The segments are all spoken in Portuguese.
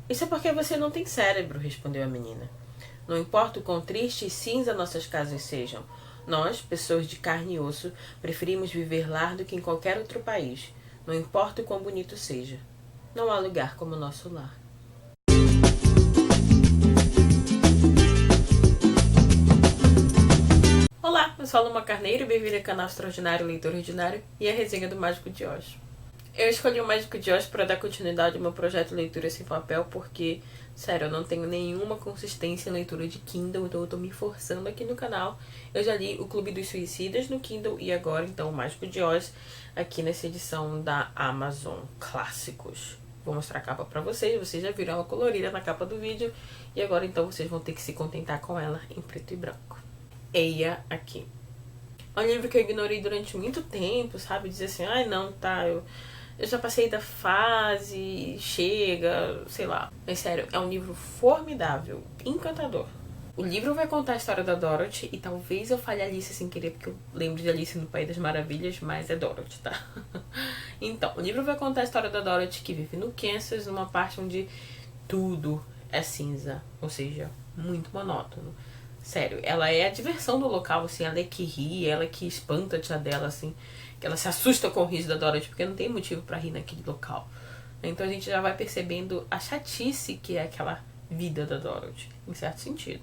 Isso é porque você não tem cérebro, respondeu a menina. Não importa o quão triste e cinza nossas casas sejam, nós, pessoas de carne e osso, preferimos viver lá do que em qualquer outro país. Não importa o quão bonito seja. Não há lugar como o nosso lar. Olá, eu sou a Luma Carneiro, bem-vindo ao canal Extraordinário Leitor Ordinário e a resenha do Mágico de Oz. Eu escolhi o Mágico de Oz para dar continuidade ao meu projeto Leitura Sem Papel porque, sério, eu não tenho nenhuma consistência em leitura de Kindle, então eu tô me forçando aqui no canal. Eu já li O Clube dos Suicidas no Kindle e agora, então, o Mágico de Oz aqui nessa edição da Amazon Clássicos. Vou mostrar a capa pra vocês já viram ela colorida na capa do vídeo e agora, então, vocês vão ter que se contentar com ela em preto e branco. Eia aqui. É um livro que eu ignorei durante muito tempo, sabe? Dizer assim, ai não, tá, eu já passei da fase, chega, sei lá. Mas sério, é um livro formidável, encantador. O livro vai contar a história da Dorothy, e talvez eu fale Alice sem querer, porque eu lembro de Alice no País das Maravilhas, mas é Dorothy, tá? Então, o livro vai contar a história da Dorothy, que vive no Kansas, numa parte onde tudo é cinza, ou seja, muito monótono. Sério, ela é a diversão do local, assim, ela é que ri, ela é que espanta a tia dela, assim, que ela se assusta com o riso da Dorothy, porque não tem motivo pra rir naquele local. Então a gente já vai percebendo a chatice que é aquela vida da Dorothy, em certo sentido.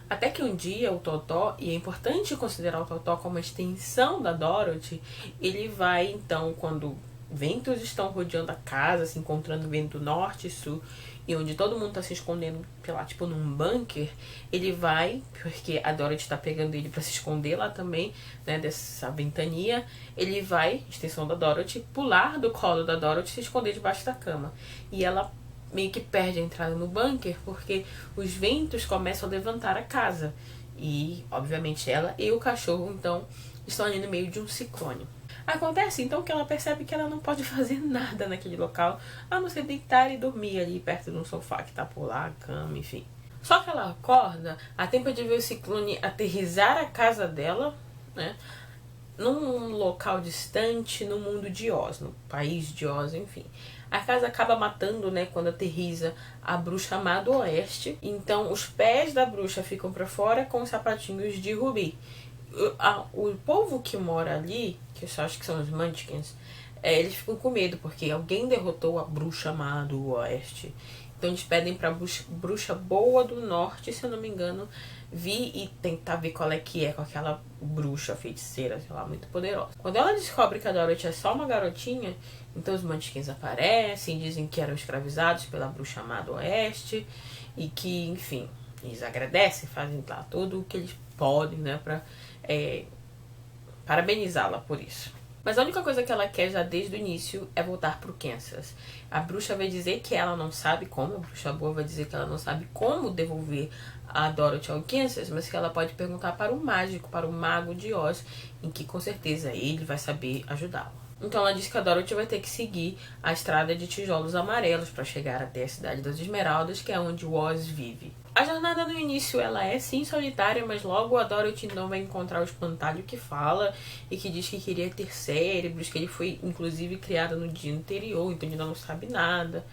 Até que um dia o Totó, e é importante considerar o Totó como a extensão da Dorothy, ele vai, então, quando ventos estão rodeando a casa, se encontrando vento norte e sul, e onde todo mundo tá se escondendo, sei lá, tipo num bunker, ele vai, porque a Dorothy tá pegando ele pra se esconder lá também, né, dessa ventania, ele vai, extensão da Dorothy, pular do colo da Dorothy e se esconder debaixo da cama. E ela meio que perde a entrada no bunker, porque os ventos começam a levantar a casa. E, obviamente, ela e o cachorro, então, estão ali no meio de um ciclone. Acontece então que ela percebe que ela não pode fazer nada naquele local, a não ser deitar e dormir ali perto de um sofá que tá por lá, a cama, enfim. Só que ela acorda a tempo de ver o ciclone aterrissar a casa dela, né, num local distante, no mundo de Oz, no país de Oz, enfim. A casa acaba matando, né, quando aterrissa a bruxa má do oeste. Então os pés da bruxa ficam para fora com os sapatinhos de rubi. O povo que mora ali, que eu só acho que são os Munchkins, eles ficam com medo, porque alguém derrotou a bruxa má do oeste. Então eles pedem pra bruxa boa do norte, se eu não me engano, vir e tentar ver qual é que é com aquela bruxa feiticeira, sei lá, muito poderosa. Quando ela descobre que a Dorothy é só uma garotinha, então os Munchkins aparecem, dizem que eram escravizados pela bruxa má do oeste, e que, enfim, eles agradecem, fazem lá tudo o que eles podem, né, pra parabenizá-la por isso. Mas a única coisa que ela quer já desde o início é voltar pro Kansas. A bruxa vai dizer que ela não sabe como, a bruxa boa vai dizer que ela não sabe como devolver a Dorothy ao Kansas, mas que ela pode perguntar para o mágico, para o mago de Oz, em que com certeza ele vai saber ajudá-la. Então ela diz que a Dorothy vai ter que seguir a estrada de tijolos amarelos para chegar até a cidade das Esmeraldas, que é onde o Oz vive. A jornada no início ela é sim solitária, mas logo a Dorothy então vai encontrar o espantalho que fala e que diz que queria ter cérebros, que ele foi inclusive criado no dia anterior, então ele não sabe nada.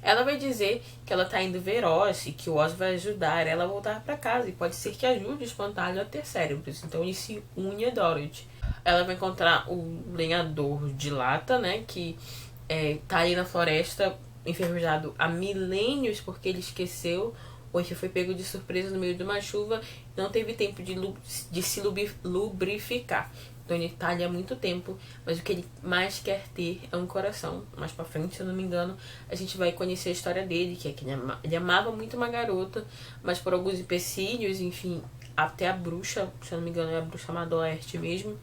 Ela vai dizer que ela tá indo ver Oz e que o Oz vai ajudar ela a voltar para casa e pode ser que ajude o espantalho a ter cérebros, então ele se une a Dorothy. Ela vai encontrar o lenhador de lata, né, que tá ali na floresta enferrujado há milênios porque ele esqueceu ou que foi pego de surpresa no meio de uma chuva e não teve tempo de se lubrificar. Então ele tá ali há muito tempo, mas o que ele mais quer ter é um coração. Mais pra frente, se eu não me engano, a gente vai conhecer a história dele, que é que ele amava muito uma garota, mas por alguns empecilhos, enfim, até a bruxa, se eu não me engano é a bruxa má do oeste mesmo,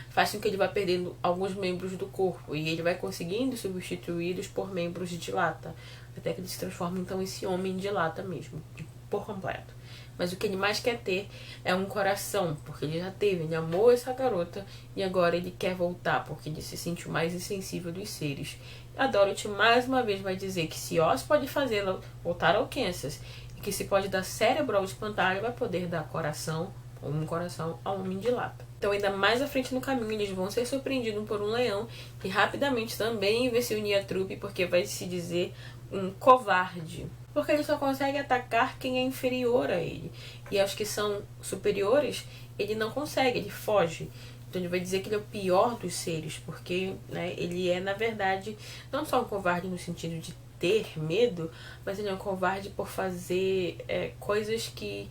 faz com que ele vá perdendo alguns membros do corpo e ele vai conseguindo substituí-los por membros de lata, até que ele se transforma então esse homem de lata mesmo, por completo. Mas o que ele mais quer ter é um coração, porque ele já teve, ele amou essa garota e agora ele quer voltar, porque ele se sente o mais insensível dos seres. A Dorothy mais uma vez vai dizer que se Oz pode fazê-la voltar ao Kansas e que se pode dar cérebro ao espantalho, vai poder dar coração, ou um coração, ao homem de lata. Então ainda mais à frente no caminho eles vão ser surpreendidos por um leão que rapidamente também vai se unir à trupe porque vai se dizer um covarde. Porque ele só consegue atacar quem é inferior a ele. E aos que são superiores, ele não consegue, ele foge. Então ele vai dizer que ele é o pior dos seres, porque, né, ele é, na verdade, não só um covarde no sentido de ter medo, mas ele é um covarde por fazer coisas que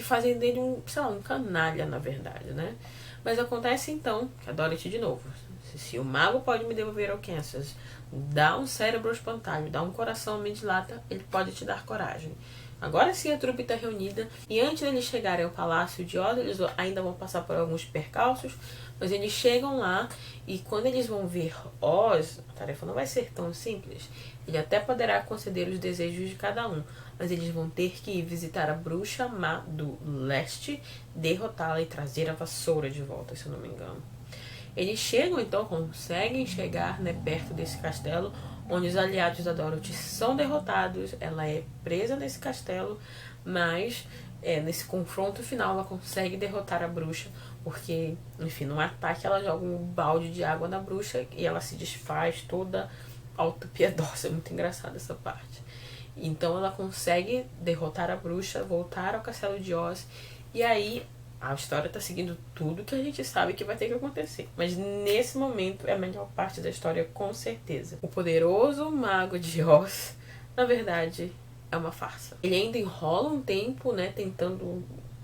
fazem dele um, sei lá, um canalha, na verdade, né? Mas acontece então, que a Dorothy de novo, se o mago pode me devolver ao Kansas, dá um cérebro ao espantalho, dá um coração ao Homem-de-Lata, ele pode te dar coragem. Agora sim a trupe está reunida, e antes deles chegarem ao Palácio de Oz, eles ainda vão passar por alguns percalços, mas eles chegam lá, e quando eles vão ver Oz, a tarefa não vai ser tão simples. Ele até poderá conceder os desejos de cada um, mas eles vão ter que ir visitar a bruxa má do leste, derrotá-la e trazer a vassoura de volta, se eu não me engano. Eles chegam, então, conseguem chegar, né, perto desse castelo, onde os aliados da Dorothy são derrotados. Ela é presa nesse castelo, mas nesse confronto final ela consegue derrotar a bruxa, porque, enfim, num ataque ela joga um balde de água na bruxa e ela se desfaz toda autopiedosa. É muito engraçada essa parte. Então ela consegue derrotar a bruxa, voltar ao castelo de Oz, e aí a história tá seguindo tudo que a gente sabe que vai ter que acontecer. Mas nesse momento é a melhor parte da história, com certeza. O poderoso mago de Oz, na verdade, é uma farsa. Ele ainda enrola um tempo, né, tentando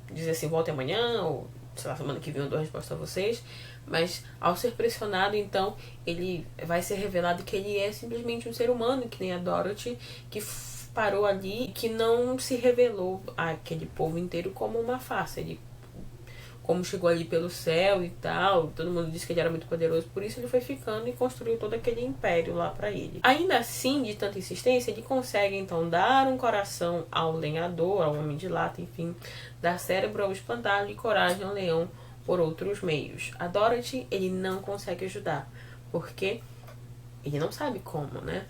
dizer assim, volte amanhã, ou sei lá, semana que vem eu dou a resposta a vocês. Mas ao ser pressionado, então, ele vai ser revelado que ele é simplesmente um ser humano, que nem a Dorothy, que parou ali e que não se revelou àquele povo inteiro como uma farsa. Ele, como chegou ali pelo céu e tal, todo mundo disse que ele era muito poderoso, por isso ele foi ficando e construiu todo aquele império lá pra ele. Ainda assim, de tanta insistência, ele consegue então dar um coração ao lenhador, ao Homem-de-Lata, enfim, dar cérebro ao espantalho e coragem ao leão por outros meios. A Dorothy, ele não consegue ajudar, porque ele não sabe como, né?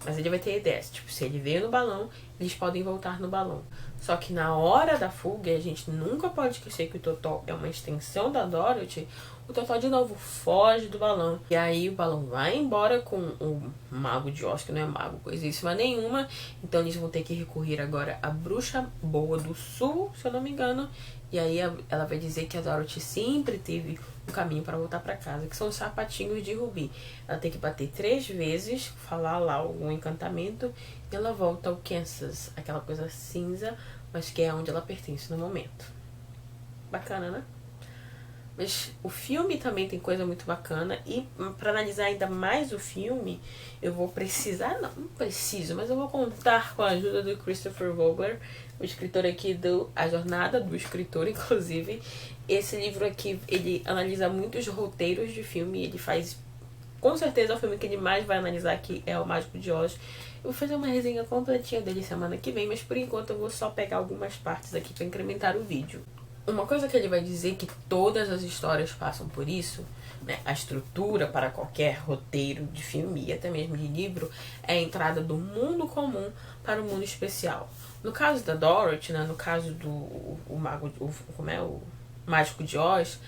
Mas ele vai ter ideias. Tipo, se ele veio no balão, eles podem voltar no balão. Só que na hora da fuga, a gente nunca pode esquecer que o Totó é uma extensão da Dorothy. O Totó de novo foge do balão. E aí o balão vai embora com o mago de Oz, que não é mago, coisíssima nenhuma. Então eles vão ter que recorrer agora à bruxa boa do sul, se eu não me engano. E aí ela vai dizer que a Dorothy sempre teve um caminho para voltar para casa, que são os sapatinhos de Rubi. Ela tem que bater 3 vezes, falar lá algum encantamento, e ela volta ao Kansas, aquela coisa cinza, mas que é onde ela pertence no momento. Bacana, né? Mas o filme também tem coisa muito bacana. E para analisar ainda mais o filme, eu vou precisar... Não preciso, mas eu vou contar com a ajuda do Christopher Vogler, o escritor aqui do A Jornada do Escritor, inclusive. Esse livro aqui, ele analisa muitos roteiros de filme. Ele faz... Com certeza, o filme que ele mais vai analisar aqui é O Mágico de Oz. Eu vou fazer uma resenha completinha dele semana que vem, mas por enquanto eu vou só pegar algumas partes aqui para incrementar o vídeo. Uma coisa que ele vai dizer que todas as histórias passam por isso, né? A estrutura para qualquer roteiro de filme e até mesmo de livro é a entrada do mundo comum para o mundo especial. No caso da Dorothy, né? No caso do o Mágico de Oz,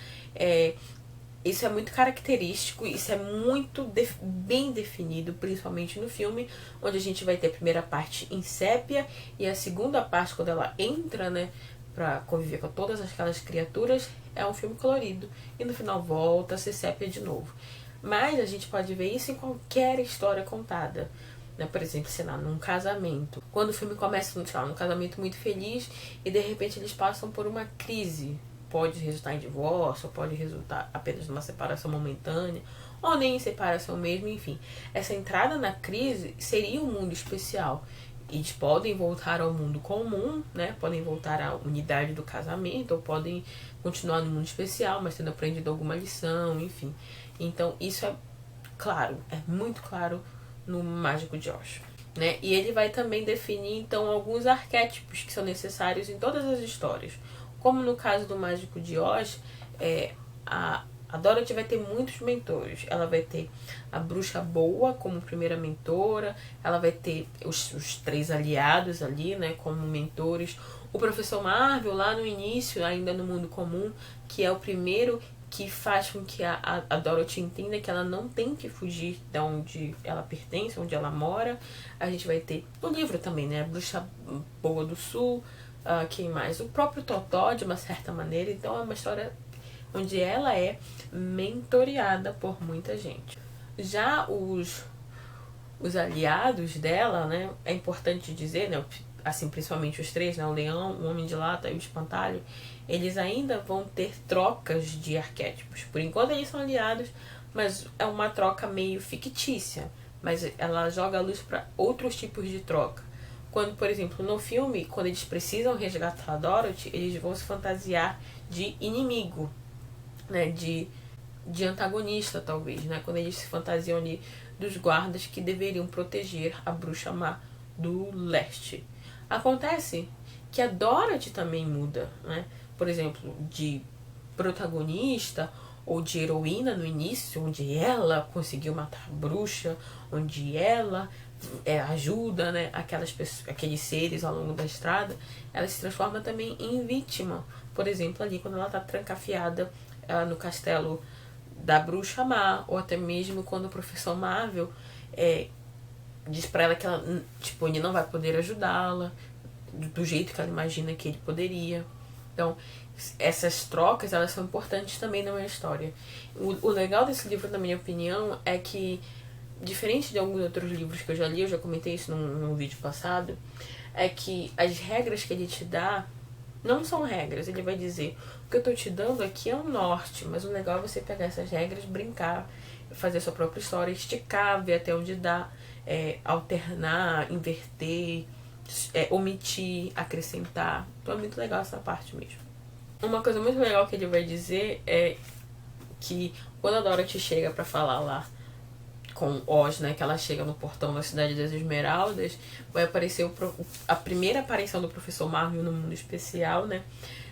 isso é muito característico, isso é muito bem definido, principalmente no filme, onde a gente vai ter a primeira parte em sépia e a segunda parte, quando ela entra, né, pra conviver com todas aquelas criaturas, é um filme colorido. E no final volta a ser sépia de novo. Mas a gente pode ver isso em qualquer história contada. Né? Por exemplo, sei lá, num casamento. Quando o filme começa, sei lá, num casamento muito feliz e de repente eles passam por uma crise. Pode resultar em divórcio, ou pode resultar apenas numa separação momentânea, ou nem em separação mesmo, enfim. Essa entrada na crise seria um mundo especial. Eles podem voltar ao mundo comum, né? Podem voltar à unidade do casamento, ou podem continuar no mundo especial, mas tendo aprendido alguma lição, enfim. Então, isso é claro, é muito claro no Mágico de Oz, né? E ele vai também definir, então, alguns arquétipos que são necessários em todas as histórias. Como no caso do Mágico de Oz, a Dorothy vai ter muitos mentores. Ela vai ter a bruxa boa como primeira mentora. Ela vai ter os 3 aliados ali, né, como mentores. O professor Marvel lá no início, ainda no mundo comum, que é o primeiro que faz com que a Dorothy entenda que ela não tem que fugir de onde ela pertence, onde ela mora. A gente vai ter no livro também, né? A Bruxa Boa do Sul, quem mais? O próprio Totó, de uma certa maneira. Então é uma história onde ela é mentoreada por muita gente. Já os aliados dela, né? É importante dizer, né? Assim, principalmente os três, né? O Leão, o Homem de Lata e o Espantalho, eles ainda vão ter trocas de arquétipos. Por enquanto eles são aliados, mas é uma troca meio fictícia. Mas ela joga a luz para outros tipos de troca. Quando, por exemplo, no filme, quando eles precisam resgatar a Dorothy, eles vão se fantasiar de inimigo, né? De antagonista, talvez, né? Quando eles se fantasiam ali dos guardas que deveriam proteger a Bruxa Má do Leste. Acontece que a Dorothy também muda, né? Por exemplo, de protagonista ou de heroína no início, onde ela conseguiu matar a bruxa, onde ela ajuda, né, aqueles seres ao longo da estrada, ela se transforma também em vítima. Por exemplo, ali quando ela está trancafiada no castelo da Bruxa Má, ou até mesmo quando o Professor Marvel diz pra ela que ela, tipo, ele não vai poder ajudá-la do jeito que ela imagina que ele poderia. Então, essas trocas, elas são importantes também na minha história. O legal desse livro, na minha opinião, é que, diferente de alguns outros livros que eu já li, eu já comentei isso num vídeo passado, é que as regras que ele te dá não são regras. Ele vai dizer, o que eu tô te dando aqui é um norte, mas o legal é você pegar essas regras, brincar, fazer a sua própria história, esticar, ver até onde dá, alternar, inverter, omitir, acrescentar. Então é muito legal essa parte mesmo. Uma coisa muito legal que ele vai dizer é que quando a Dorothy chega pra falar lá com Oz, né, que ela chega no portão da Cidade das Esmeraldas, vai aparecer a primeira aparição do Professor Marvel no Mundo Especial, né,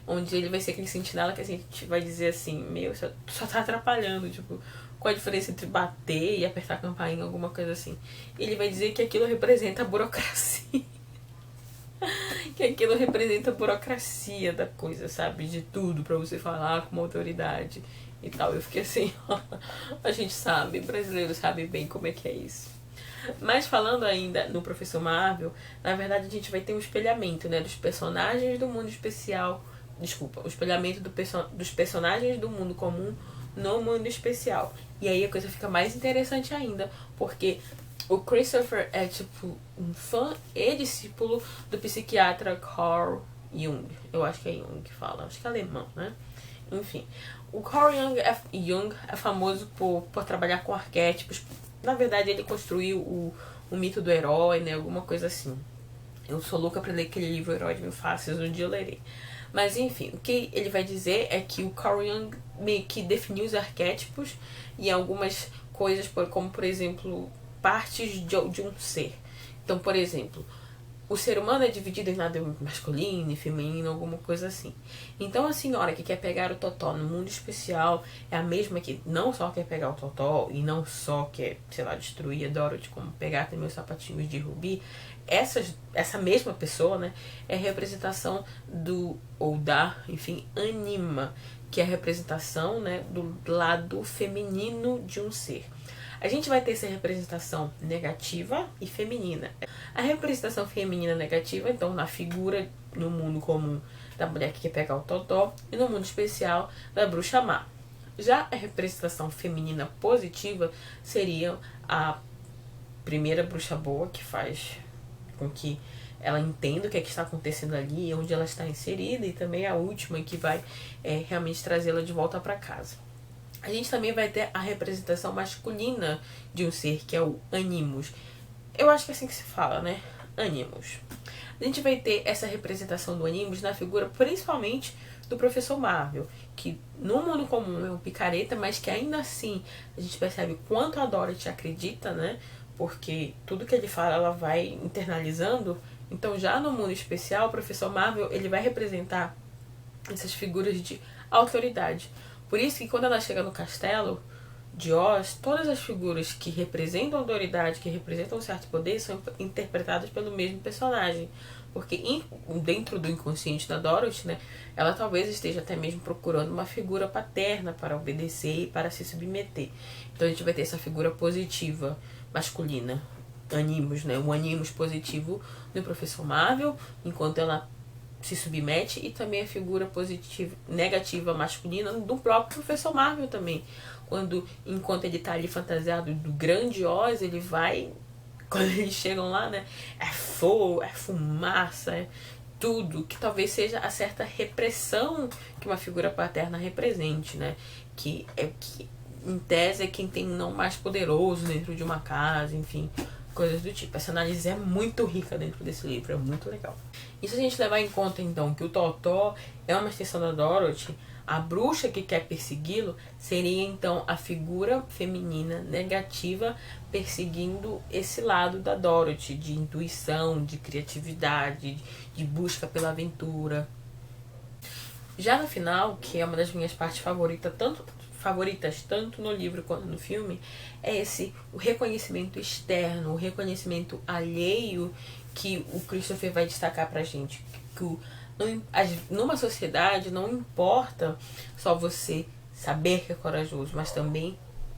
onde ele vai ser aquele sentinela que a gente vai dizer assim, meu, só tá atrapalhando, tipo, qual a diferença entre bater e apertar a campainha, alguma coisa assim. E ele vai dizer que aquilo representa a burocracia. Que aquilo representa a burocracia da coisa, sabe? De tudo pra você falar com uma autoridade e tal. Eu fiquei assim, a gente sabe, brasileiro sabe bem como é que é isso. Mas falando ainda no Professor Marvel, na verdade a gente vai ter um espelhamento, né, dos personagens do mundo especial. Desculpa, o espelhamento dos personagens do mundo comum no mundo especial. E aí a coisa fica mais interessante ainda, porque o Christopher é tipo um fã e discípulo do psiquiatra Carl Jung. Eu acho que é Jung que fala, acho que é alemão, né? Enfim, o Carl Jung é famoso por trabalhar com arquétipos. Na verdade, ele construiu o mito do herói, né? Alguma coisa assim. Eu sou louca pra ler aquele livro Herói de Mil Faces, um dia eu lerei. Mas enfim, o que ele vai dizer é que o Carl Jung meio que definiu os arquétipos e algumas coisas, como por exemplo, partes de um ser. Então, por exemplo, o ser humano é dividido em lado masculino e feminino, alguma coisa assim. Então a senhora que quer pegar o Totó no mundo especial é a mesma que não só quer pegar o Totó e não só quer, sei lá, destruir a Dorothy, como pegar também os sapatinhos de Rubi. Essa mesma pessoa, né, é a representação enfim, Anima, que é a representação, né, do lado feminino de um ser. A gente vai ter essa representação negativa e feminina. A representação feminina negativa, então, na figura, no mundo comum, da mulher que quer pegar o Totó, e no mundo especial, da Bruxa Má. Já a representação feminina positiva seria a primeira bruxa boa, que faz com que ela entenda o que é que está acontecendo ali, onde ela está inserida, e também a última que vai realmente trazê-la de volta para casa. A gente também vai ter a representação masculina de um ser, que é o Animus. Eu acho que é assim que se fala, né? Animus. A gente vai ter essa representação do Animus na figura principalmente do Professor Marvel, que no mundo comum é um picareta, mas que ainda assim a gente percebe quanto a Dorothy acredita, né? Porque tudo que ele fala ela vai internalizando. Então já no mundo especial, o Professor Marvel ele vai representar essas figuras de autoridade. Por isso que quando ela chega no castelo, de Oz, todas as figuras que representam autoridade, que representam um certo poder, são interpretadas pelo mesmo personagem. Porque dentro do inconsciente da Dorothy, né, ela talvez esteja até mesmo procurando uma figura paterna para obedecer e para se submeter. Então a gente vai ter essa figura positiva, masculina, Animus, né, um Animus positivo do Professor Marvel, enquanto ela se submete, e também a figura positiva, negativa masculina do próprio Professor Marvel também. Enquanto ele tá ali fantasiado do grande Oz, ele vai, quando eles chegam lá, né, é fogo, é fumaça, é tudo, que talvez seja a certa repressão que uma figura paterna represente, né, que em tese é quem tem um não mais poderoso dentro de uma casa, enfim, coisas do tipo. Essa análise é muito rica dentro desse livro, é muito legal. E se a gente levar em conta, então, que o Totó é uma extensão da Dorothy, a bruxa que quer persegui-lo seria, então, a figura feminina negativa perseguindo esse lado da Dorothy, de intuição, de criatividade, de busca pela aventura. Já no final, que é uma das minhas partes favoritas, tanto no livro quanto no filme, é o reconhecimento externo, o reconhecimento alheio que o Christopher vai destacar pra gente. Numa sociedade não importa só você saber que é corajoso, mas também,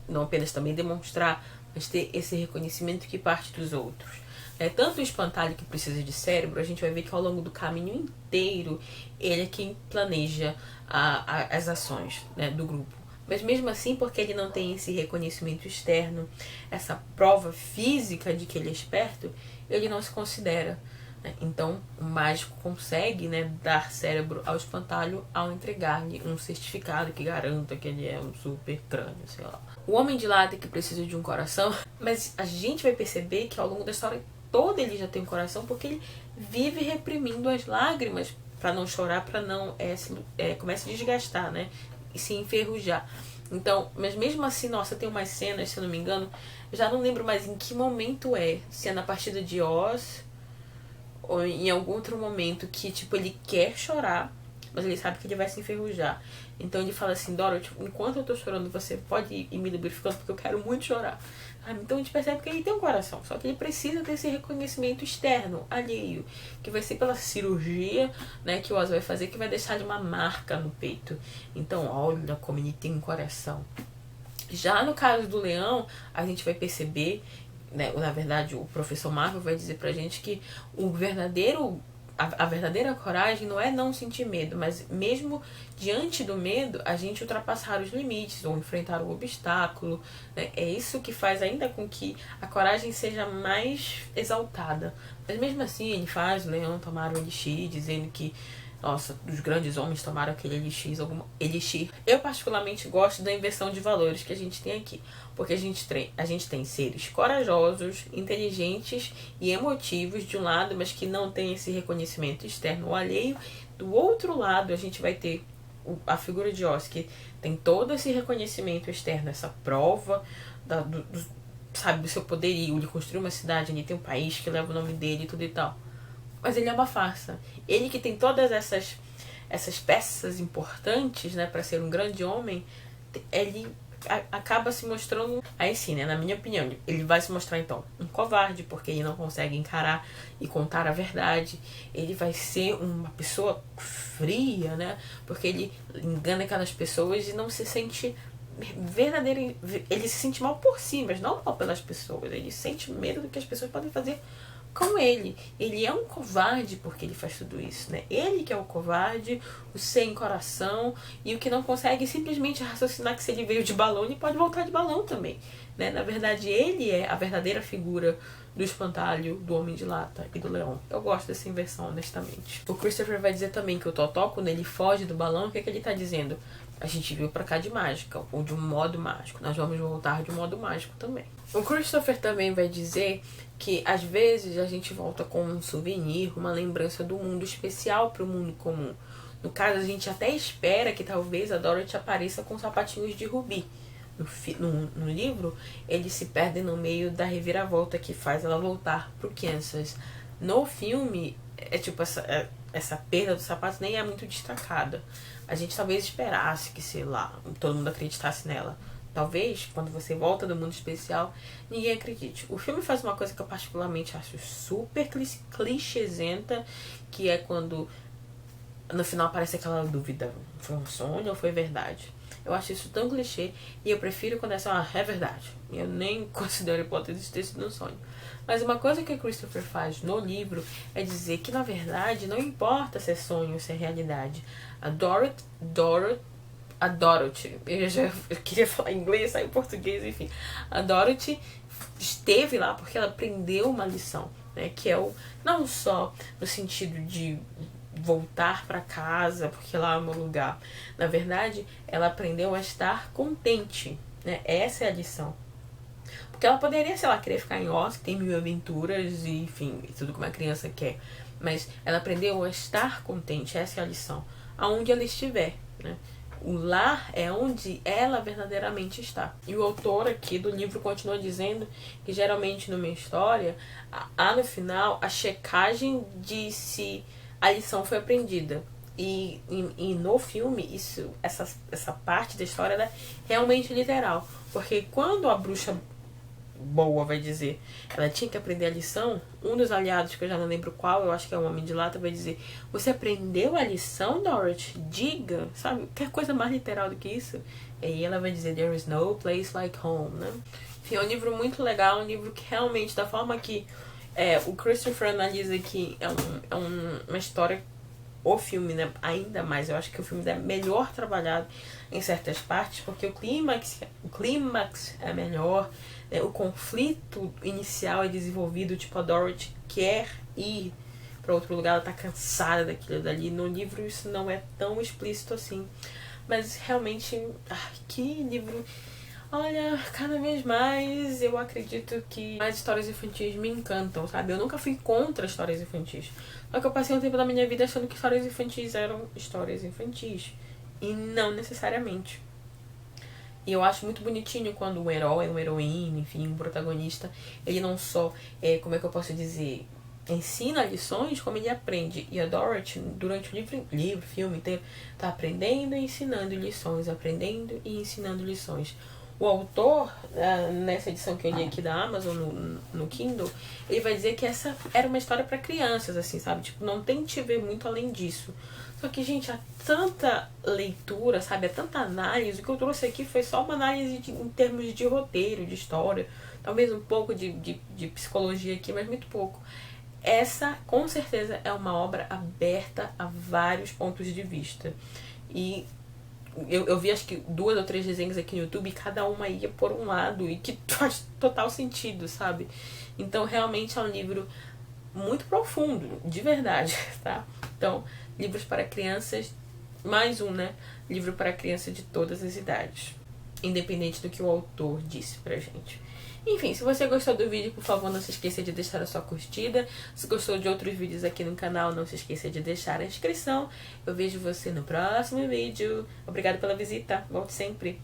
não apenas também demonstrar, mas ter esse reconhecimento que parte dos outros. Tanto o espantalho que precisa de cérebro, a gente vai ver que ao longo do caminho inteiro ele é quem planeja as ações, né, do grupo. Mas mesmo assim, porque ele não tem esse reconhecimento externo, essa prova física de que ele é esperto, ele não se considera. Então o mágico consegue, né, dar cérebro ao espantalho ao entregar-lhe um certificado que garanta que ele é um super crânio, sei lá. O homem de lata que precisa de um coração, mas a gente vai perceber que ao longo da história toda ele já tem um coração, porque ele vive reprimindo as lágrimas para não chorar, para não comece a desgastar, né, e se enferrujar. Então, mas mesmo assim, nossa, tem umas cenas, se eu não me engano, eu já não lembro mais em que momento se é na partida de Oz ou em algum outro momento que, tipo, ele quer chorar, mas ele sabe que ele vai se enferrujar. Então ele fala assim: Dorothy, enquanto eu tô chorando, você pode ir me lubrificando, porque eu quero muito chorar. Então a gente percebe que ele tem um coração, só que ele precisa desse reconhecimento externo, alheio, que vai ser pela cirurgia, né, que o Oz vai fazer, que vai deixar uma marca no peito. Então olha como ele tem um coração. Já no caso do leão, a gente vai perceber, né, na verdade o Professor Marvel vai dizer pra gente que a verdadeira coragem não é não sentir medo, mas mesmo diante do medo, a gente ultrapassar os limites ou enfrentar o obstáculo, né? É isso que faz ainda com que a coragem seja mais exaltada. Mas mesmo assim, ele faz o leão tomar o elixir, dizendo que, nossa, os grandes homens tomaram aquele elixir. Eu particularmente gosto da inversão de valores que a gente tem aqui, porque a gente tem seres corajosos, inteligentes e emotivos de um lado, mas que não tem esse reconhecimento externo ou alheio. Do outro lado, a gente vai ter a figura de Oz, que tem todo esse reconhecimento externo, essa prova do seu poderio. Ele construiu uma cidade, ele tem um país que leva o nome dele e tudo e tal. Mas ele é uma farsa. Ele que tem todas essas peças importantes, né, para ser um grande homem, ele acaba se mostrando, aí sim, né, na minha opinião, ele vai se mostrar então um covarde, porque ele não consegue encarar e contar a verdade. Ele vai ser uma pessoa fria, né, porque ele engana aquelas pessoas e não se sente verdadeiro. Ele se sente mal por si, mas não mal pelas pessoas. Ele sente medo do que as pessoas podem fazer com ele. Ele é um covarde porque ele faz tudo isso, né? Ele que é o covarde, o sem coração e o que não consegue simplesmente raciocinar que se ele veio de balão, ele pode voltar de balão também, né? Na verdade, ele é a verdadeira figura do espantalho, do homem de lata e do leão. Eu gosto dessa inversão, honestamente. O Christopher vai dizer também que o Totó, quando ele foge do balão, o que ele tá dizendo? A gente veio pra cá de mágica, ou de um modo mágico. Nós vamos voltar de um modo mágico também. O Christopher também vai dizer que às vezes a gente volta com um souvenir, uma lembrança do mundo especial para o mundo comum. No caso, a gente até espera que talvez a Dorothy apareça com sapatinhos de rubi. No livro, eles se perdem no meio da reviravolta que faz ela voltar pro Kansas. No filme, tipo essa perda dos sapatos nem é muito destacada. A gente talvez esperasse que, sei lá, todo mundo acreditasse nela. talvez, quando você volta do mundo especial, ninguém acredite. O filme faz uma coisa que eu particularmente acho super clichêsenta, que é quando no final aparece aquela dúvida, foi um sonho ou foi verdade? Eu acho isso tão clichê e eu prefiro quando é verdade. Eu nem considero a hipótese de ter sido um sonho. Mas uma coisa que o Christopher faz no livro é dizer que, na verdade, não importa se é sonho ou se é realidade. A Dorothy, eu queria falar inglês, sair em português, enfim. A Dorothy esteve lá porque ela aprendeu uma lição, né? Que é não só no sentido de voltar para casa porque lá é o meu lugar. Na verdade, ela aprendeu a estar contente, né? Essa é a lição. Porque ela poderia, sei lá, querer ficar em Oz, que tem 1000 aventuras e, enfim, tudo que uma criança quer. Mas ela aprendeu a estar contente, essa é a lição. Aonde ela estiver, né? O lar é onde ela verdadeiramente está. E o autor aqui do livro continua dizendo que geralmente numa história, há no final a checagem de se a lição foi aprendida. E no filme, essa parte da história é realmente literal. Porque quando a bruxa boa vai dizer ela tinha que aprender a lição, um dos aliados, que eu já não lembro qual, eu acho que é um homem de lata, vai dizer: você aprendeu a lição, Dorothy? Diga, sabe? Que coisa mais literal do que isso? E aí ela vai dizer: there is no place like home, né? Enfim, é um livro muito legal, um livro que realmente, da forma que o Christopher analisa aqui, uma história, o filme, né, ainda mais, eu acho que o filme é melhor trabalhado em certas partes, porque o clímax é melhor, o conflito inicial é desenvolvido, tipo, a Dorothy quer ir para outro lugar, ela tá cansada daquilo dali. No livro isso não é tão explícito assim, mas realmente, que livro. Olha, cada vez mais eu acredito que mais histórias infantis me encantam, sabe? Eu nunca fui contra histórias infantis. Só que eu passei um tempo da minha vida achando que histórias infantis eram histórias infantis. E não necessariamente. E eu acho muito bonitinho quando um herói, uma heroína, enfim, um protagonista, ele não só, como é que eu posso dizer, ensina lições, como ele aprende. E a Dorothy, durante o livro, filme inteiro, tá aprendendo e ensinando lições, aprendendo e ensinando lições. O autor, nessa edição que eu li aqui da Amazon, no Kindle, ele vai dizer que essa era uma história para crianças, assim, sabe? Tipo, não tente ver muito além disso. Só que, gente, há tanta leitura, sabe? Há tanta análise. O que eu trouxe aqui foi só uma análise em termos de roteiro, de história. Talvez um pouco de psicologia aqui, mas muito pouco. Essa, com certeza, é uma obra aberta a vários pontos de vista. E eu vi acho que 2 ou 3 desenhos aqui no YouTube e cada uma ia por um lado e que faz total sentido, sabe? Então realmente é um livro muito profundo, de verdade, tá? Então, livros para crianças, mais um, né? Livro para criança de todas as idades, independente do que o autor disse pra gente. Enfim, se você gostou do vídeo, por favor, não se esqueça de deixar a sua curtida. Se gostou de outros vídeos aqui no canal, não se esqueça de deixar a inscrição. Eu vejo você no próximo vídeo. Obrigada pela visita. Volte sempre.